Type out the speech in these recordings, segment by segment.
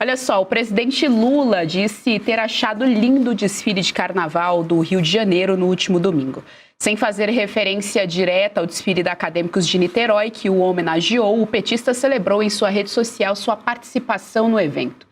Olha só, o presidente Lula disse ter achado lindo o desfile de carnaval do Rio de Janeiro no último domingo. Sem fazer referência direta ao desfile da Acadêmicos de Niterói, que o homenageou, o petista celebrou em sua rede social sua participação no evento.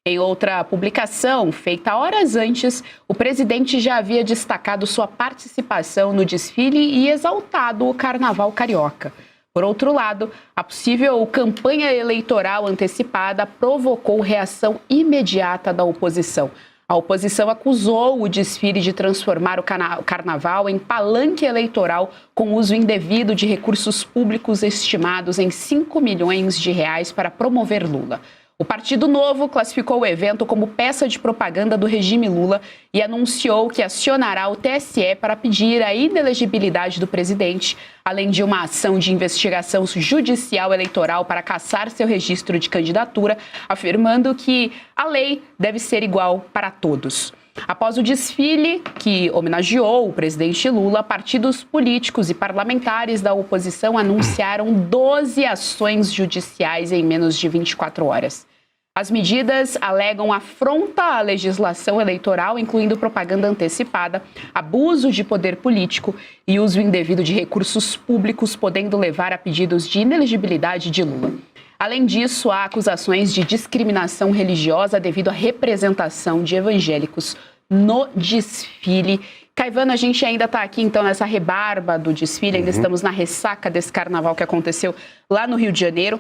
Em outra publicação, feita horas antes, o presidente já havia destacado sua participação no desfile e exaltado o carnaval carioca. Por outro lado, a possível campanha eleitoral antecipada provocou reação imediata da oposição. A oposição acusou o desfile de transformar o carnaval em palanque eleitoral com uso indevido de recursos públicos estimados em 5 milhões de reais para promover Lula. O Partido Novo classificou o evento como peça de propaganda do regime Lula e anunciou que acionará o TSE para pedir a inelegibilidade do presidente, além de uma ação de investigação judicial eleitoral para cassar seu registro de candidatura, afirmando que a lei deve ser igual para todos. Após o desfile, que homenageou o presidente Lula, partidos políticos e parlamentares da oposição anunciaram 12 ações judiciais em menos de 24 horas. As medidas alegam afronta à legislação eleitoral, incluindo propaganda antecipada, abuso de poder político e uso indevido de recursos públicos, podendo levar a pedidos de inelegibilidade de Lula. Além disso, há acusações de discriminação religiosa devido à representação de evangélicos no desfile. Caivano, a gente ainda está aqui, então, nessa rebarba do desfile, ainda estamos na ressaca desse carnaval que aconteceu lá no Rio de Janeiro.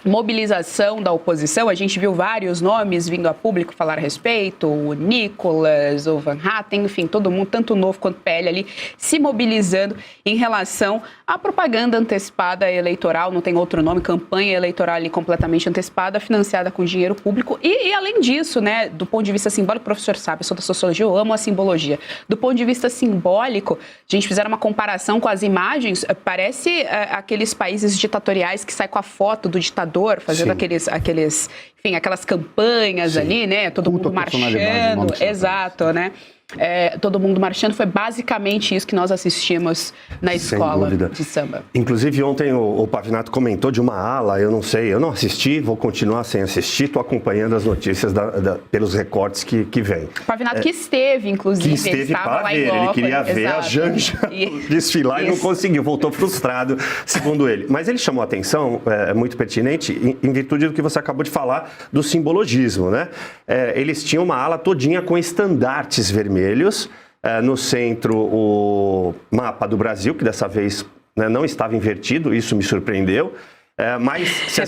Mobilização da oposição, a gente viu vários nomes vindo a público falar a respeito, o Nicolas, o Van Hatten, enfim, todo mundo, tanto novo quanto PL ali, se mobilizando em relação à propaganda antecipada eleitoral, não tem outro nome, campanha eleitoral ali completamente antecipada, financiada com dinheiro público e além disso, né, do ponto de vista simbólico, o professor sabe, eu sou da sociologia, eu amo a simbologia, do ponto de vista simbólico, a gente fizer uma comparação com as imagens, parece aqueles países ditatoriais que saem com a foto do ditador, fazendo aquelas campanhas. Sim. Ali, né? Todo mundo marchando. Exato, né? Todo mundo marchando, foi basicamente isso que nós assistimos na escola de samba. Inclusive ontem o Pavinato comentou de uma ala, eu não sei, eu não assisti, vou continuar sem assistir, estou acompanhando as notícias pelos recortes que vêm. O Pavinato que esteve, inclusive, que esteve ele estava lá em Europa, ele queria ver a Janja desfilar e não conseguiu, voltou frustrado, segundo ele. Mas ele chamou a atenção, muito pertinente, em virtude do que você acabou de falar, do simbologismo, né? Eles tinham uma ala todinha com estandartes vermelhos, no centro o mapa do Brasil, que dessa vez, né, não estava invertido, isso me surpreendeu, mas se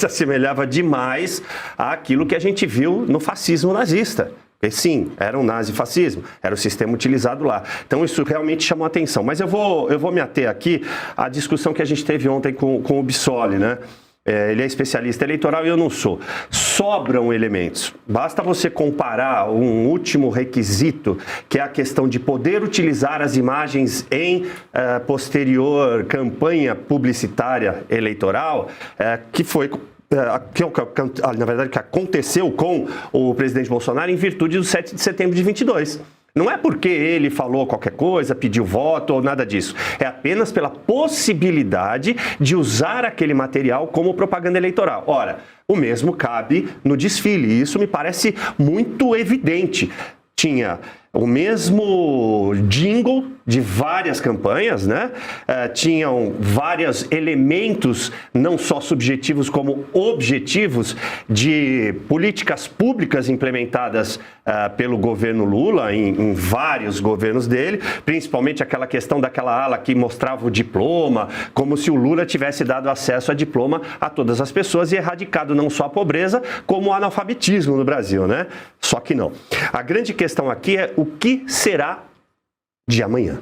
assemelhava demais àquilo que a gente viu no fascismo nazista. E sim, era um nazifascismo, era o sistema utilizado lá. Então isso realmente chamou a atenção. Mas eu vou me ater aqui à discussão que a gente teve ontem com o Bissoli, né? Ele é especialista eleitoral e eu não sou. Sobram elementos. Basta você comparar um último requisito, que é a questão de poder utilizar as imagens em posterior campanha publicitária eleitoral, que foi... na verdade, que aconteceu com o presidente Bolsonaro em virtude do 7 de setembro de 22. Não é porque ele falou qualquer coisa, pediu voto ou nada disso. É apenas pela possibilidade de usar aquele material como propaganda eleitoral. Ora, o mesmo cabe no desfile. E isso me parece muito evidente. Tinha o mesmo jingle de várias campanhas, né? Tinham vários elementos, não só subjetivos como objetivos, de políticas públicas implementadas pelo governo Lula, em vários governos dele, principalmente aquela questão daquela ala que mostrava o diploma, como se o Lula tivesse dado acesso a diploma a todas as pessoas e erradicado não só a pobreza, como o analfabetismo no Brasil, né? Só que não. A grande questão aqui é o que será de amanhã.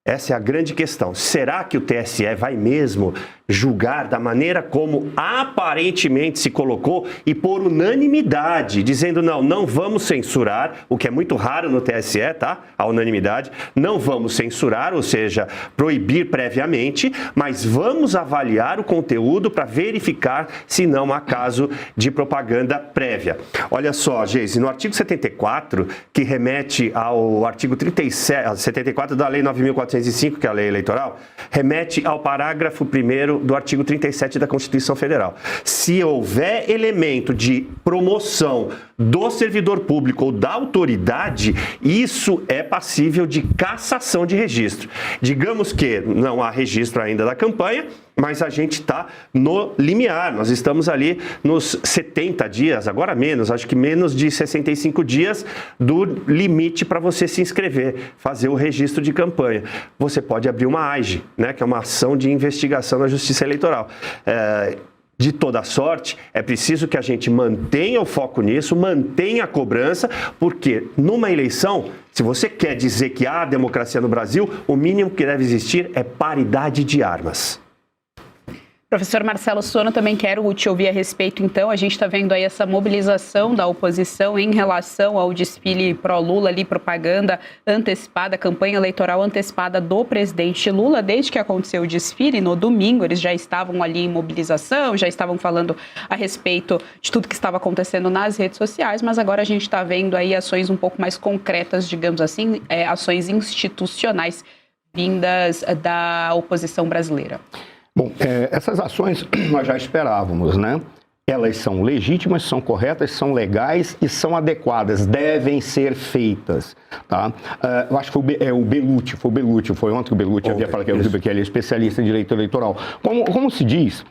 Essa é a grande questão. Será que o TSE vai mesmo julgar da maneira como aparentemente se colocou e por unanimidade, dizendo não vamos censurar, o que é muito raro no TSE, tá? A unanimidade, não vamos censurar, ou seja, proibir previamente, mas vamos avaliar o conteúdo para verificar se não há caso de propaganda prévia. Olha só, Geise, no artigo 74, que remete ao artigo 37, 74 da Lei 9.400 1905, que é a lei eleitoral, remete ao parágrafo 1º do artigo 37 da Constituição Federal. Se houver elemento de promoção do servidor público ou da autoridade, isso é passível de cassação de registro. Digamos que não há registro ainda da campanha, mas a gente está no limiar, nós estamos ali nos 70 dias, agora menos, acho que menos de 65 dias do limite para você se inscrever, fazer o registro de campanha. Você pode abrir uma AIGE, né, que é uma ação de investigação na Justiça Eleitoral. De toda sorte, é preciso que a gente mantenha o foco nisso, mantenha a cobrança, porque numa eleição, se você quer dizer que há democracia no Brasil, o mínimo que deve existir é paridade de armas. Professor Marcelo Sono, também quero te ouvir a respeito, então. A gente está vendo aí essa mobilização da oposição em relação ao desfile pró-Lula, ali, propaganda antecipada, campanha eleitoral antecipada do presidente Lula. Desde que aconteceu o desfile, no domingo, eles já estavam ali em mobilização, já estavam falando a respeito de tudo que estava acontecendo nas redes sociais, mas agora a gente está vendo aí ações um pouco mais concretas, digamos assim, ações institucionais vindas da oposição brasileira. Bom, essas ações nós já esperávamos, né? Elas são legítimas, são corretas, são legais e são adequadas, devem ser feitas, tá? Eu acho que foi ontem que o Bellucci havia falado que ele é especialista em direito eleitoral. Como se diz,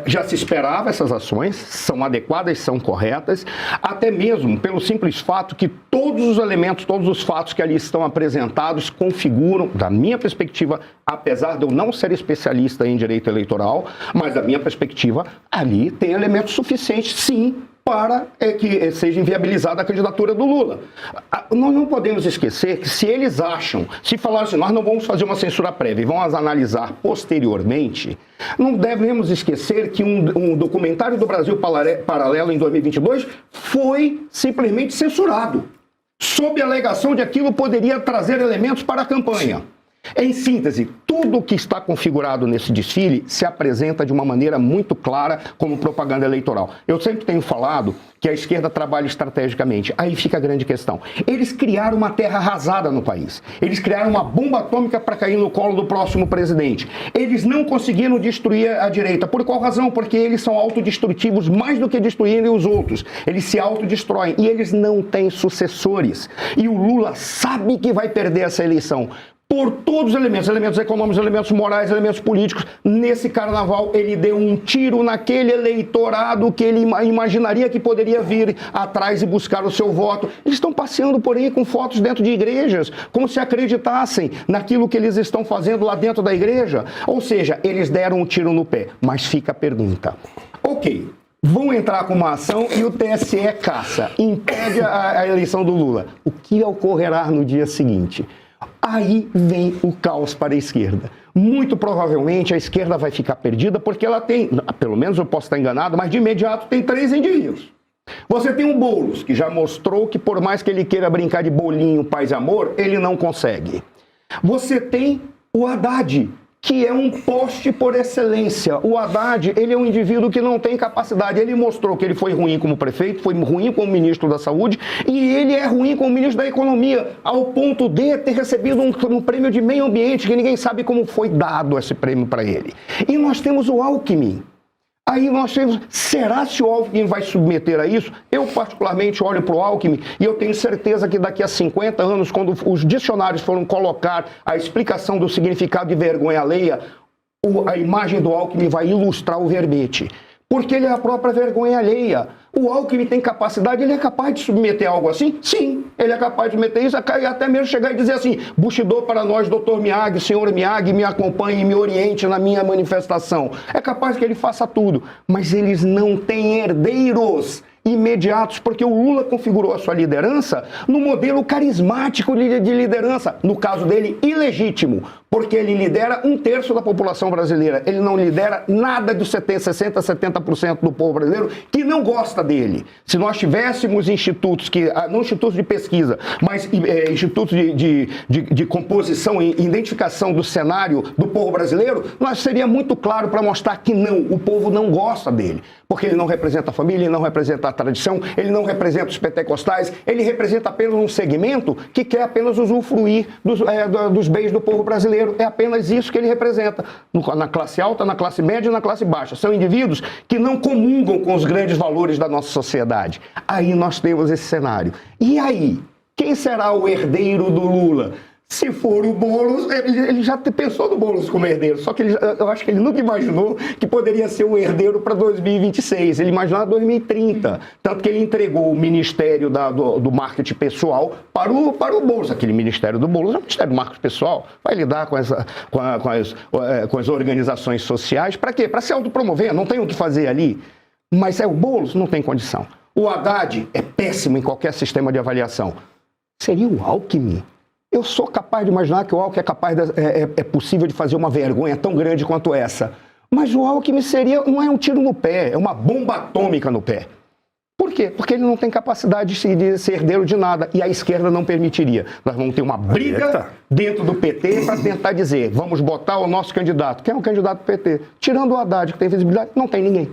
já se esperava essas ações, são adequadas, são corretas, até mesmo pelo simples fato que todos os elementos, todos os fatos que ali estão apresentados configuram, da minha perspectiva, apesar de eu não ser especialista em direito eleitoral, mas da minha perspectiva, ali tem elementos suficientes, sim, para que seja inviabilizada a candidatura do Lula. Nós não podemos esquecer que se eles acham, se falarem assim, nós não vamos fazer uma censura prévia e vamos analisar posteriormente, não devemos esquecer que um documentário do Brasil Paralelo em 2022 foi simplesmente censurado, sob a alegação de que aquilo poderia trazer elementos para a campanha. Em síntese, tudo o que está configurado nesse desfile se apresenta de uma maneira muito clara como propaganda eleitoral. Eu sempre tenho falado que a esquerda trabalha estrategicamente. Aí fica a grande questão. Eles criaram uma terra arrasada no país. Eles criaram uma bomba atômica para cair no colo do próximo presidente. Eles não conseguiram destruir a direita. Por qual razão? Porque eles são autodestrutivos mais do que destruírem os outros. Eles se autodestroem e eles não têm sucessores. E o Lula sabe que vai perder essa eleição. Por todos os elementos econômicos, elementos morais, elementos políticos, nesse carnaval ele deu um tiro naquele eleitorado que ele imaginaria que poderia vir atrás e buscar o seu voto. Eles estão passeando por aí com fotos dentro de igrejas, como se acreditassem naquilo que eles estão fazendo lá dentro da igreja. Ou seja, eles deram um tiro no pé. Mas fica a pergunta. Ok, vão entrar com uma ação e o TSE caça, impede a eleição do Lula. O que ocorrerá no dia seguinte? Aí vem o caos para a esquerda. Muito provavelmente a esquerda vai ficar perdida porque ela tem, pelo menos eu posso estar enganado, mas de imediato tem 3 indivíduos. Você tem o Boulos, que já mostrou que por mais que ele queira brincar de bolinho, paz e amor, ele não consegue. Você tem o Haddad, que é um poste por excelência. O Haddad, ele é um indivíduo que não tem capacidade. Ele mostrou que ele foi ruim como prefeito, foi ruim como ministro da Saúde e ele é ruim como ministro da Economia, ao ponto de ter recebido um prêmio de meio ambiente, que ninguém sabe como foi dado esse prêmio para ele. E nós temos o Alckmin. Aí nós temos, será se o Alckmin vai submeter a isso? Eu particularmente olho para o Alckmin e eu tenho certeza que daqui a 50 anos, quando os dicionários foram colocar a explicação do significado de vergonha alheia, a imagem do Alckmin vai ilustrar o verbete. Porque ele é a própria vergonha alheia. O Alckmin tem capacidade, ele é capaz de submeter algo assim? Sim, ele é capaz de submeter isso, até mesmo chegar e dizer assim, Bushido para nós, doutor Miyagi, senhor Miyagi, me acompanhe e me oriente na minha manifestação. É capaz que ele faça tudo, mas eles não têm herdeiros imediatos, porque o Lula configurou a sua liderança no modelo carismático de liderança, no caso dele, ilegítimo, porque ele lidera 1/3 da população brasileira, ele não lidera nada dos 60%, 70% do povo brasileiro que não gosta dele. Se nós tivéssemos institutos, não institutos de pesquisa, mas institutos de composição e identificação do cenário do povo brasileiro, nós seria muito claro para mostrar que não, o povo não gosta dele, porque ele não representa a família, ele não representa a tradição, ele não representa os pentecostais, ele representa apenas um segmento que quer apenas usufruir dos bens do povo brasileiro. herdeiro. É apenas isso que ele representa. Na classe alta, na classe média e na classe baixa. São indivíduos que não comungam com os grandes valores da nossa sociedade. Aí nós temos esse cenário. E aí? Quem será o herdeiro do Lula? Se for o Boulos, ele já pensou no Boulos como herdeiro, só que eu acho que ele nunca imaginou que poderia ser o herdeiro para 2026, ele imaginava 2030, tanto que ele entregou o Ministério do Marketing Pessoal para o Boulos. Aquele Ministério do Boulos é o Ministério do Marketing Pessoal, vai lidar com as organizações sociais, para quê? Para se autopromover, não tem o que fazer ali, mas o Boulos não tem condição. O Haddad é péssimo em qualquer sistema de avaliação. Seria o Alckmin? Eu sou capaz de imaginar que o Alckmin é possível de fazer uma vergonha tão grande quanto essa. Mas o Alckmin não é um tiro no pé, é uma bomba atômica no pé. Por quê? Porque ele não tem capacidade de ser herdeiro de nada e a esquerda não permitiria. Nós vamos ter uma briga dentro do PT para tentar dizer, vamos botar o nosso candidato. Quem é o candidato do PT? Tirando o Haddad, que tem visibilidade, não tem ninguém.